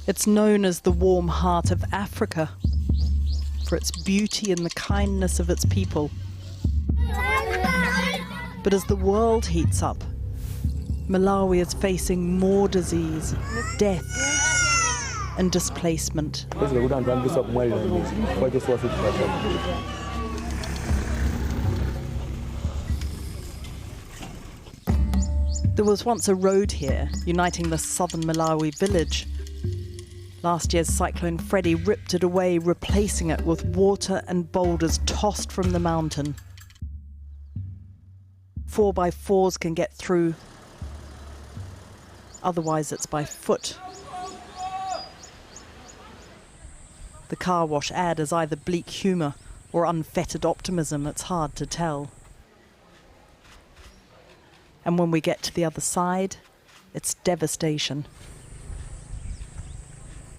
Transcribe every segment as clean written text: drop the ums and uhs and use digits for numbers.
It's known as the warm heart of Africa for its beauty and the kindness of its people. But as the world heats up, Malawi is facing more disease, death, and displacement. There was once a road here, uniting the southern Malawi village. Last year's Cyclone Freddy ripped it away, replacing it with water and boulders tossed from the mountain. 4x4s can get through, otherwise it's by foot. The car wash ad is either bleak humour or unfettered optimism, it's hard to tell. And when we get to the other side, it's devastation.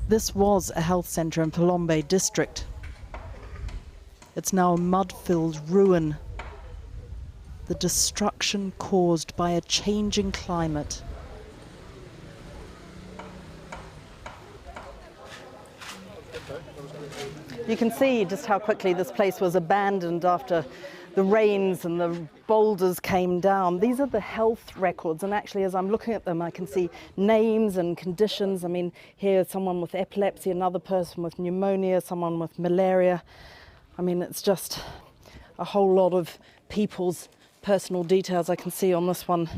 This was a health centre in Palombe district. It's now a mud-filled ruin. The destruction caused by a changing climate. You can see just how quickly this place was abandoned after the rains and the boulders came down. These are the health records, and actually as I'm looking at them I can see names and conditions. I mean, here's someone with epilepsy, another person with pneumonia, someone with malaria. I mean, it's just a whole lot of people's personal details. I can see on this one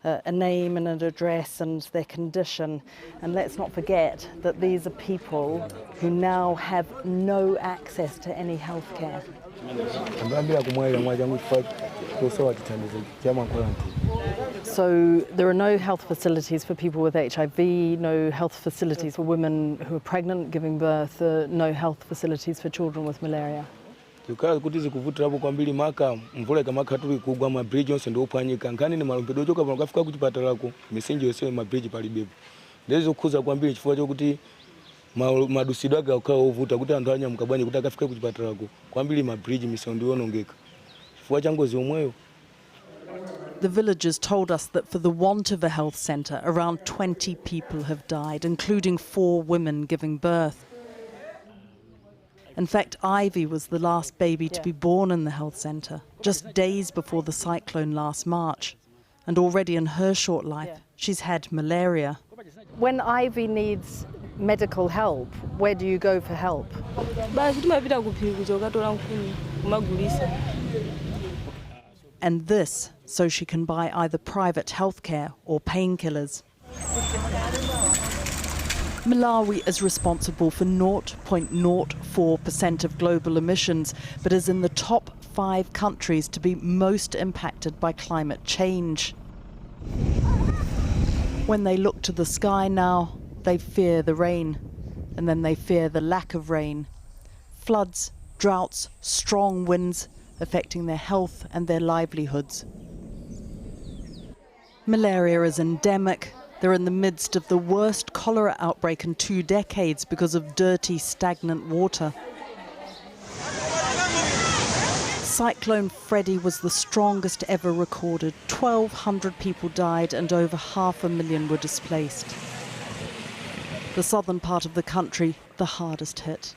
a name and an address and their condition. And let's not forget that these are people who now have no access to any health care. So there are no health facilities for people with HIV, no health facilities for women who are pregnant, giving birth, no health facilities for children with malaria. Because kuti zikuvutirapo kwambiri maka mvula ikamaka tuli kugwa ma bridge onse ndo ophwanyika nkani ni malombedo ochoka pano kafika kuchipatalako misinje yonse ma bridge palibepo ndezo kukhuza kwambiri chifukwa chokuti madusidwe ake akhala ovuta kuti anthu anyamuka bwanji kuti akafike kuchipatalako kwambiri ma bridge misinje ndionongeka chifukwa cha ngozi omweyo. The villagers told us that for the want of a health centre, around 20 people have died, including 4 women giving birth. In fact, Ivy was the last baby to be born in the health centre, just days before the cyclone last March. And already in her short life, she's had malaria. When Ivy needs medical help, where do you go for help? And this, so she can buy either private healthcare or painkillers. Malawi is responsible for 0.04% of global emissions, but is in the top 5 countries to be most impacted by climate change. When they look to the sky now, they fear the rain, and then they fear the lack of rain. Floods, droughts, strong winds affecting their health and their livelihoods. Malaria is endemic. They're in the midst of the worst cholera outbreak in 2 decades because of dirty, stagnant water. Cyclone Freddy was the strongest ever recorded. 1,200 people died and over 500,000 were displaced. The southern part of the country, the hardest hit.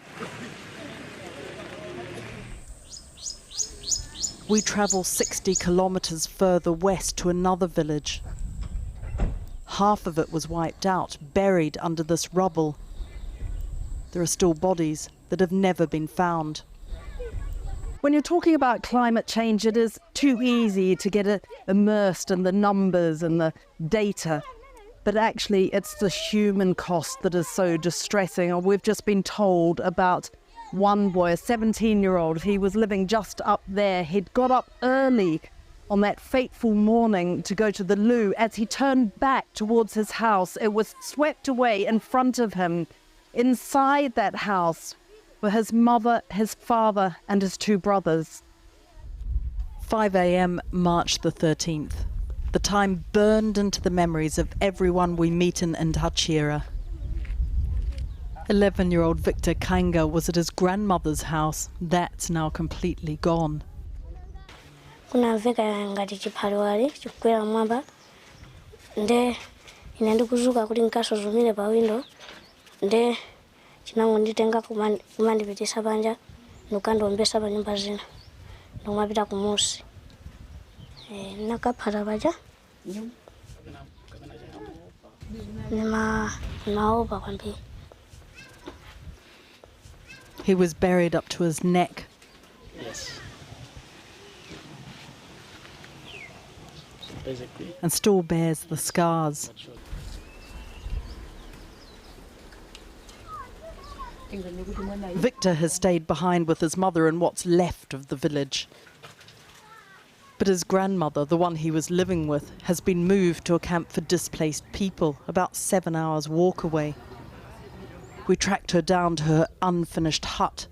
We travel 60 kilometers further west to another village. Half of it was wiped out, buried under this rubble. There are still bodies that have never been found. When you're talking about climate change, it is too easy to get immersed in the numbers and the data. But actually, it's the human cost that is so distressing. We've just been told about one boy, a 17-year-old. He was living just up there. He'd got up early on that fateful morning to go to the loo. As he turned back towards his house, it was swept away in front of him. Inside that house were his mother, his father, and his 2 brothers. 5 a.m. March the 13th. The time burned into the memories of everyone we meet in Ndachira. 11-year-old Victor Kanga was at his grandmother's house. That's now completely gone. Kunamveka ngati chiphalewale chikukwera mwamba nde ine ndikuzuka kuti nkasuzumire pa window nde chinangonditenga kumandipitisa panja nukandombesa pa nyumba zina ndomapita kumusi nakaphata paja nimaopa kwambiri. He was buried up to his neck. Yes. So basically. And still bears the scars. Victor has stayed behind with his mother in what's left of the village. But his grandmother, the one he was living with, has been moved to a camp for displaced people, about 7 hours walk away. We tracked her down to her unfinished hut.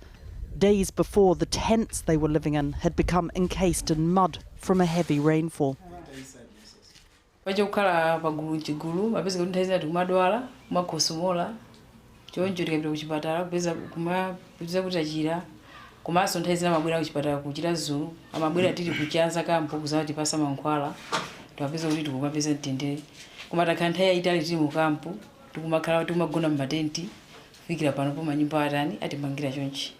Days before, the tents they were living in had become encased in mud from a heavy rainfall. Kumaso nthaizira mabwera kuchipatala kuchita zulu amabwera tili kuchanza kampo kuzati pasa mankhwala twapeza kuti tikupapeza mtendere koma takhanthaya itali tili mu kampo tikumakhala tikumagona mmatenti kufikira pano po manyumba atani atimangira chonchi.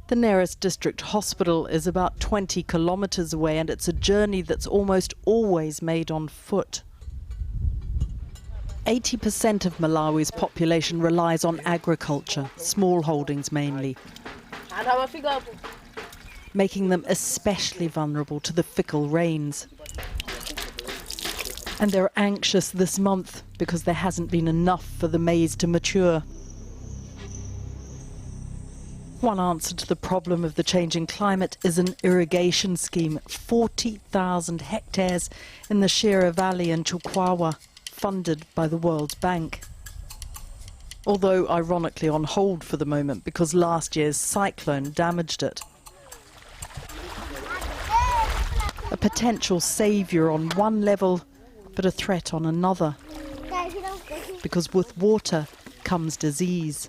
The nearest district hospital is about 20 kilometres away, and it's a journey that's almost always made on foot. 80% of Malawi's population relies on agriculture, small holdings mainly, making them especially vulnerable to the fickle rains. And they're anxious this month because there hasn't been enough for the maize to mature. One answer to the problem of the changing climate is an irrigation scheme, 40,000 hectares in the Shira Valley in Chukwawa, funded by the World Bank. Although ironically on hold for the moment because last year's cyclone damaged it. A potential saviour on one level, but a threat on another. Because with water comes disease.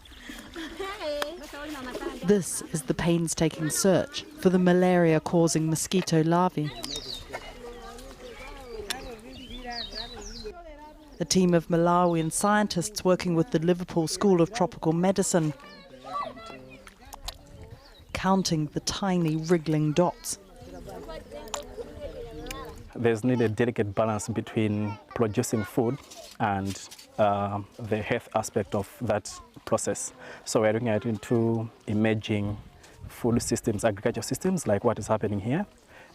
This is the painstaking search for the malaria-causing mosquito larvae. A team of Malawian scientists working with the Liverpool School of Tropical Medicine, counting the tiny wriggling dots. There's needed a delicate balance between producing food and the health aspect of that process. So we're looking at into emerging food systems, agricultural systems, like what is happening here,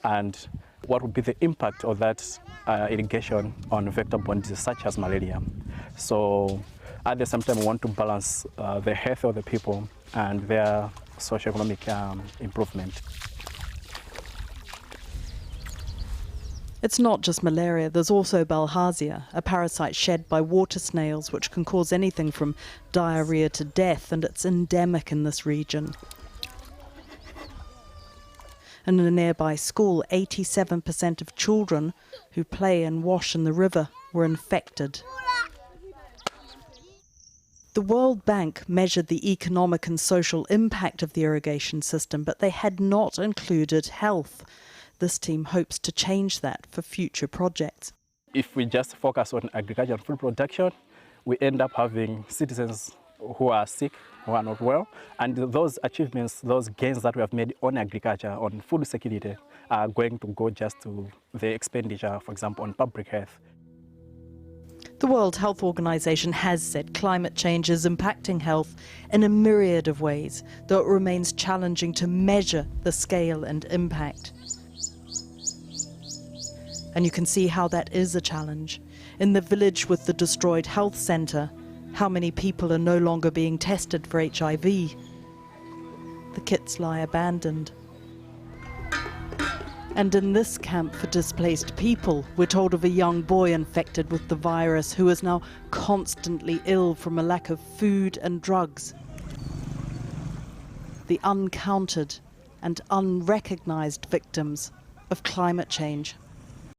and what would be the impact of that irrigation on vector-borne diseases such as malaria. So at the same time, we want to balance the health of the people and their socio-economic improvement. It's not just malaria, there's also bilharzia, a parasite shed by water snails which can cause anything from diarrhea to death, and it's endemic in this region. In a nearby school, 87% of children who play and wash in the river were infected. The World Bank measured the economic and social impact of the irrigation system, but they had not included health. This team hopes to change that for future projects. If we just focus on agriculture and food production, we end up having citizens who are sick, who are not well, and those achievements, those gains that we have made on agriculture, on food security, are going to go just to the expenditure, for example, on public health. The World Health Organization has said climate change is impacting health in a myriad of ways, though it remains challenging to measure the scale and impact. And you can see how that is a challenge. In the village with the destroyed health centre, how many people are no longer being tested for HIV? The kits lie abandoned. And in this camp for displaced people, we're told of a young boy infected with the virus who is now constantly ill from a lack of food and drugs. The uncounted and unrecognised victims of climate change.